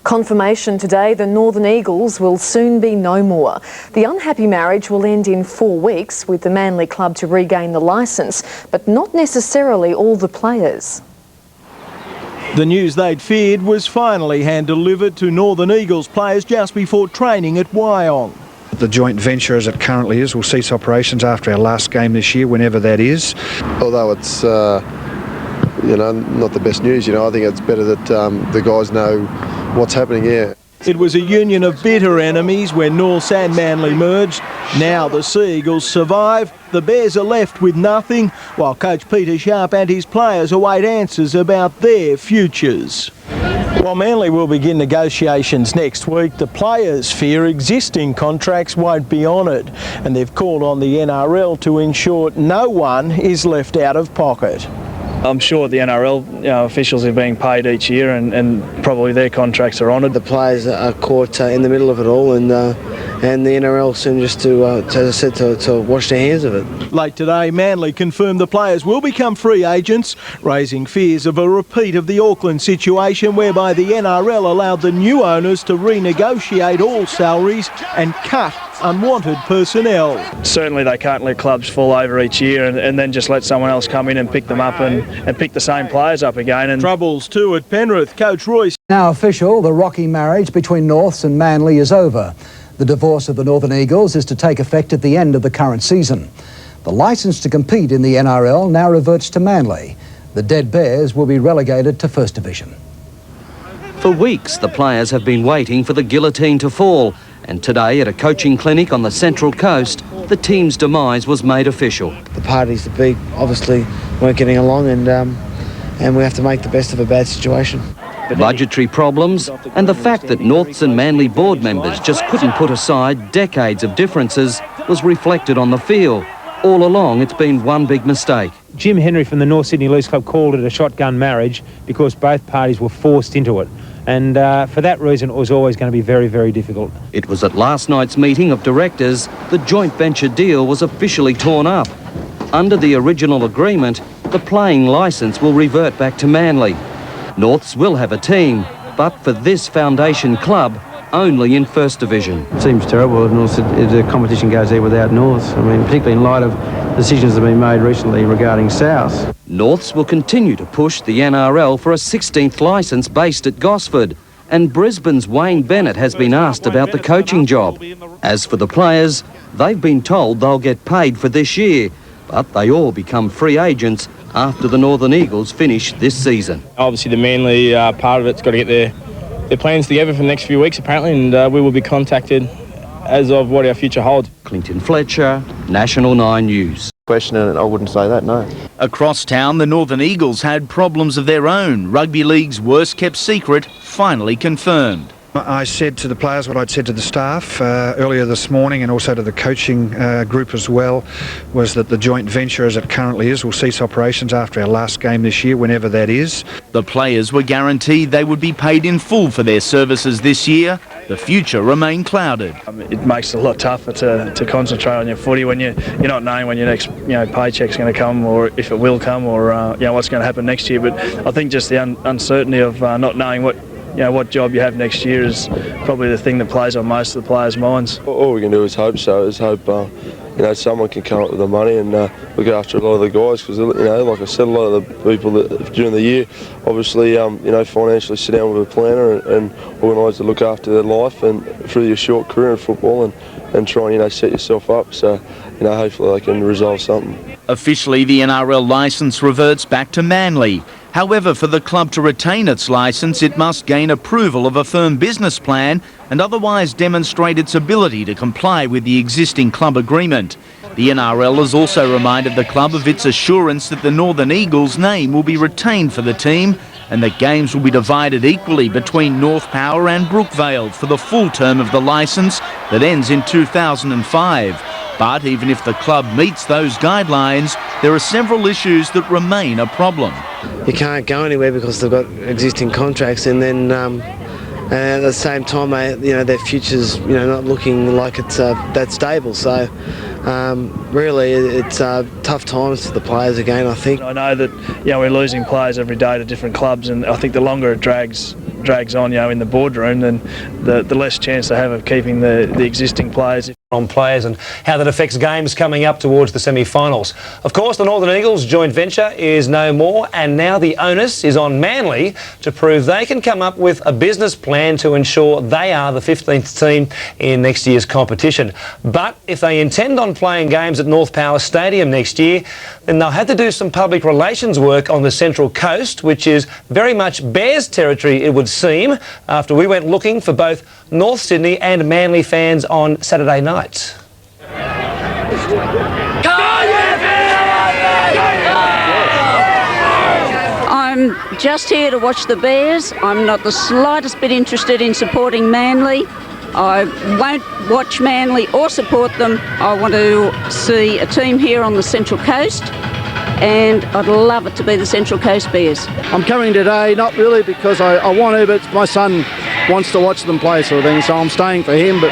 Confirmation today the Northern Eagles will soon be no more. The unhappy marriage will end in 4 weeks with the Manly club to regain the licence, but not necessarily all the players. The news they'd feared was finally hand-delivered to Northern Eagles players just before training at Wyong. The joint venture as it currently is will cease operations after our last game this year, whenever that is. Although it's not the best news, I think it's better that the guys know what's happening here. It was a union of bitter enemies when Norths and Manly merged. Now the Sea Eagles survive. The Bears are left with nothing, while coach Peter Sharp and his players await answers about their futures. While Manly will begin negotiations next week, the players fear existing contracts won't be honoured, and they've called on the NRL to ensure no one is left out of pocket. I'm sure the NRL officials are being paid each year and probably their contracts are honoured. The players are caught in the middle of it all, and the NRL seem just to, as I said, to wash their hands of it. Late today, Manly confirmed the players will become free agents, raising fears of a repeat of the Auckland situation whereby the NRL allowed the new owners to renegotiate all salaries and cut unwanted personnel. Certainly they can't let clubs fall over each year and then just let someone else come in and pick them up and pick the same players up again. And troubles too at Penrith. Coach Royce. Now official, the rocky marriage between Norths and Manly is over. The divorce of the Northern Eagles is to take effect at the end of the current season. The licence to compete in the NRL now reverts to Manly. The Dead Bears will be relegated to First Division. For weeks, the players have been waiting for the guillotine to fall, and today at a coaching clinic on the Central Coast, the team's demise was made official. The parties to be obviously weren't getting along, and we have to make the best of a bad situation. Budgetary problems and the fact that Norths and Manly board members just couldn't put aside decades of differences was reflected on the field. All along, it's been one big mistake. Jim Henry from the North Sydney Leagues Club called it a shotgun marriage because both parties were forced into it. And for that reason, it was always going to be very, very difficult. It was at last night's meeting of directors, the joint venture deal was officially torn up. Under the original agreement, the playing licence will revert back to Manly. Norths will have a team, but for this foundation club, only in First Division. It seems terrible if the competition goes there without Norths. I mean, particularly in light of decisions that have been made recently regarding South. Norths will continue to push the NRL for a 16th licence based at Gosford, and Brisbane's Wayne Bennett has been asked about the coaching job. As for the players, they've been told they'll get paid for this year, but they all become free agents after the Northern Eagles finish this season. Obviously the Manly part of it's got to get their plans together for the next few weeks apparently, and we will be contacted as of what our future holds. Clinton Fletcher, National 9 News. Question, and I wouldn't say that, no. Across town, the Northern Eagles had problems of their own. Rugby League's worst-kept secret finally confirmed. I said to the players what I'd said to the staff earlier this morning, and also to the coaching group as well, was that the joint venture as it currently is will cease operations after our last game this year, whenever that is. The players were guaranteed they would be paid in full for their services this year. The future remained clouded. It makes it a lot tougher to concentrate on your footy when you're not knowing when your next paycheck's going to come, or if it will come, or what's going to happen next year. But I think just the uncertainty of not knowing what job you have next year is probably the thing that plays on most of the players' minds. All we can do is hope someone can come up with the money and look after a lot of the guys, because like I said, a lot of the people that during the year obviously financially sit down with a planner and organise to look after their life and through your short career in football and try and set yourself up, so hopefully they can resolve something. Officially, the NRL licence reverts back to Manly. However, for the club to retain its licence, it must gain approval of a firm business plan and otherwise demonstrate its ability to comply with the existing club agreement. The NRL has also reminded the club of its assurance that the Northern Eagles name will be retained for the team and that games will be divided equally between North Power and Brookvale for the full term of the licence that ends in 2005. But even if the club meets those guidelines, there are several issues that remain a problem. You can't go anywhere because they've got existing contracts, and then at the same time, their future's not looking like it's that stable. So really, it's tough times for the players again, I think. I know that we're losing players every day to different clubs, and I think the longer it drags on, in the boardroom, then the less chance they have of keeping the existing players. On players and how that affects games coming up towards the semi-finals. Of course, the Northern Eagles joint venture is no more, and now the onus is on Manly to prove they can come up with a business plan to ensure they are the 15th team in next year's competition. But if they intend on playing games at North Power Stadium next year, then they'll have to do some public relations work on the Central Coast, which is very much Bears territory, it would seem, after we went looking for both North Sydney and Manly fans on Saturday night. I'm just here to watch the Bears. I'm not the slightest bit interested in supporting Manly. I won't watch Manly or support them. I want to see a team here on the Central Coast, and I'd love it to be the Central Coast Bears. I'm coming today, not really because I want to, but my son wants to watch them play, sort of thing, so I'm staying for him. But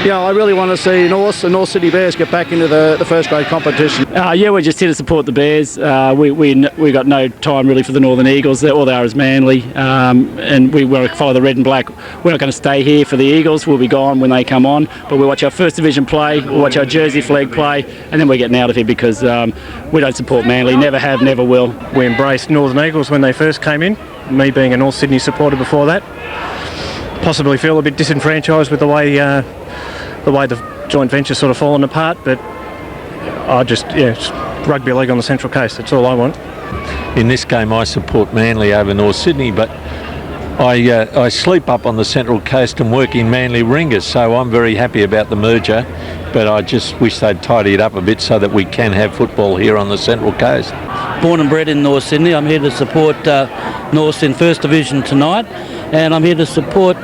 I really want to see the North Sydney Bears get back into the first grade competition. We're just here to support the Bears. We got no time really for the Northern Eagles. All they are is Manly, and we want to follow the red and black. We're not going to stay here for the Eagles. We'll be gone when they come on. But we watch our First Division play, we'll watch our Jersey flag play, and then we're getting out of here because we don't support Manly. Never have, never will. We embraced Northern Eagles when they first came in. Me being a North Sydney supporter before that, possibly feel a bit disenfranchised with the way the joint venture's sort of fallen apart, but it's rugby league on the Central Coast, that's all I want. In this game I support Manly over North Sydney, but I sleep up on the Central Coast and work in Manly Ringers, so I'm very happy about the merger, but I just wish they'd tidy it up a bit so that we can have football here on the Central Coast. Born and bred in North Sydney, I'm here to support North in First Division tonight, and I'm here to support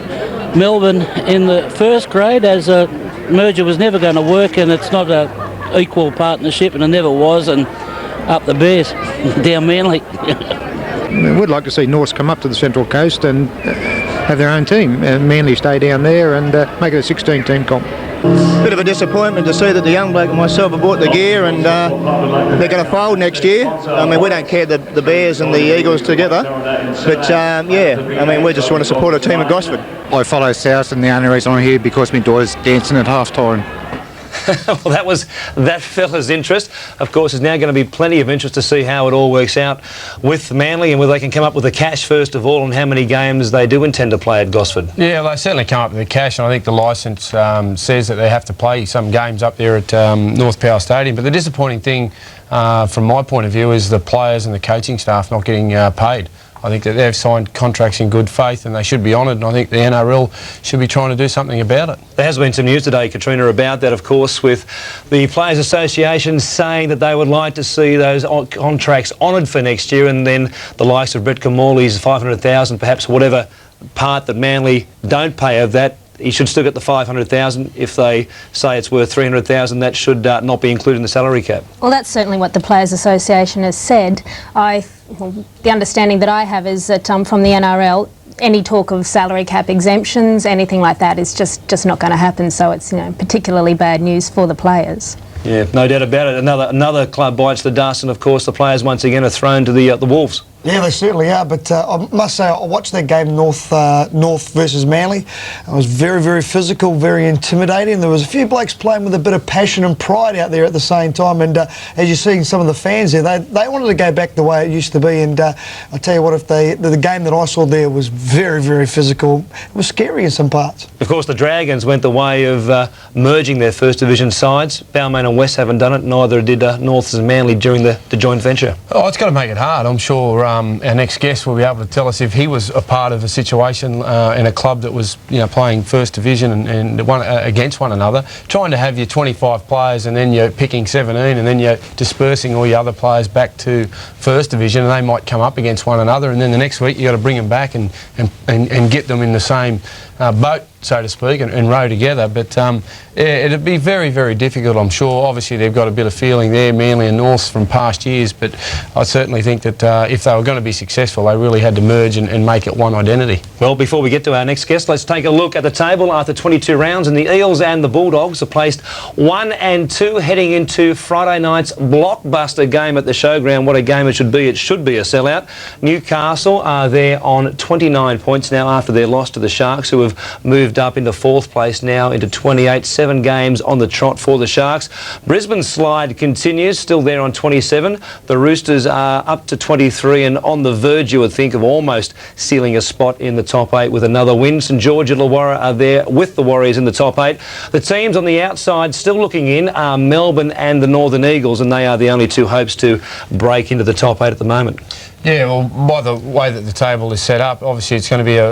Melbourne in the first grade, as a merger was never going to work, and it's not a equal partnership, and it never was, and up the Bears, down Manly. We'd like to see Norths come up to the Central Coast and have their own team. Manly stay down there and make it a 16-team comp. Bit of a disappointment to see that the young bloke and myself have bought the gear and they're going to fold next year. I mean, we don't care the Bears and the Eagles together, but we just want to support a team of Gosford. I follow South, and the only reason I'm here because my daughter's dancing at half-time. Well, that was that fella's interest. Of course, there's now going to be plenty of interest to see how it all works out with Manly and whether they can come up with the cash first of all and how many games they do intend to play at Gosford. Yeah, they certainly come up with the cash, and I think the licence says that they have to play some games up there at North Power Stadium. But the disappointing thing, from my point of view, is the players and the coaching staff not getting paid. I think that they've signed contracts in good faith and they should be honoured, and I think the NRL should be trying to do something about it. There has been some news today, Katrina, about that, of course, with the Players Association saying that they would like to see those contracts honoured for next year, and then the likes of Brett Camorley's $500,000, perhaps whatever part that Manly don't pay of that, he should still get the $500,000. If they say it's worth $300,000, that should not be included in the salary cap. Well, that's certainly what the Players Association has said. The understanding that I have is that from the NRL, any talk of salary cap exemptions, anything like that, is just not going to happen. So it's particularly bad news for the players. Yeah, no doubt about it. Another club bites the dust, and of course the players once again are thrown to the Wolves. Yeah, they certainly are, but I must say I watched that game, North versus Manly. It was very, very physical, very intimidating. There was a few blokes playing with a bit of passion and pride out there at the same time, and as you're seeing some of the fans there, they wanted to go back the way it used to be, and I tell you what, if the game that I saw there was very, very physical. It was scary in some parts. Of course, the Dragons went the way of merging their First Division sides. Balmain and West haven't done it, neither did Norths and Manly during the joint venture. Oh, it's got to make it hard. I'm sure our next guest will be able to tell us if he was a part of a situation in a club that was playing First Division and against one another, trying to have your 25 players and then you're picking 17 and then you're dispersing all your other players back to First Division, and they might come up against one another, and then the next week you've got to bring them back and get them in the same boat so to speak, and row together. But yeah, it'd be very, very difficult, I'm sure. Obviously, they've got a bit of feeling there, Manly and North, from past years. But I certainly think that if they were going to be successful, they really had to merge and make it one identity. Well, before we get to our next guest, let's take a look at the table after 22 rounds, and the Eels and the Bulldogs are placed 1 and 2 heading into Friday night's blockbuster game at the Showground. What a game it should be. It should be a sellout. Newcastle are there on 29 points now after their loss to the Sharks, who have moved up into 4th place now into 28, 7 games on the trot for the Sharks. Brisbane's slide continues, still there on 27. The Roosters are up to 23 and on the verge, you would think, of almost sealing a spot in the top 8 with another win. St George and Illawarra are there with the Warriors in the top 8. The teams on the outside still looking in are Melbourne and the Northern Eagles, and they are the only two hopes to break into the top 8 at the moment. Yeah, well, by the way that the table is set up, obviously it's going to be a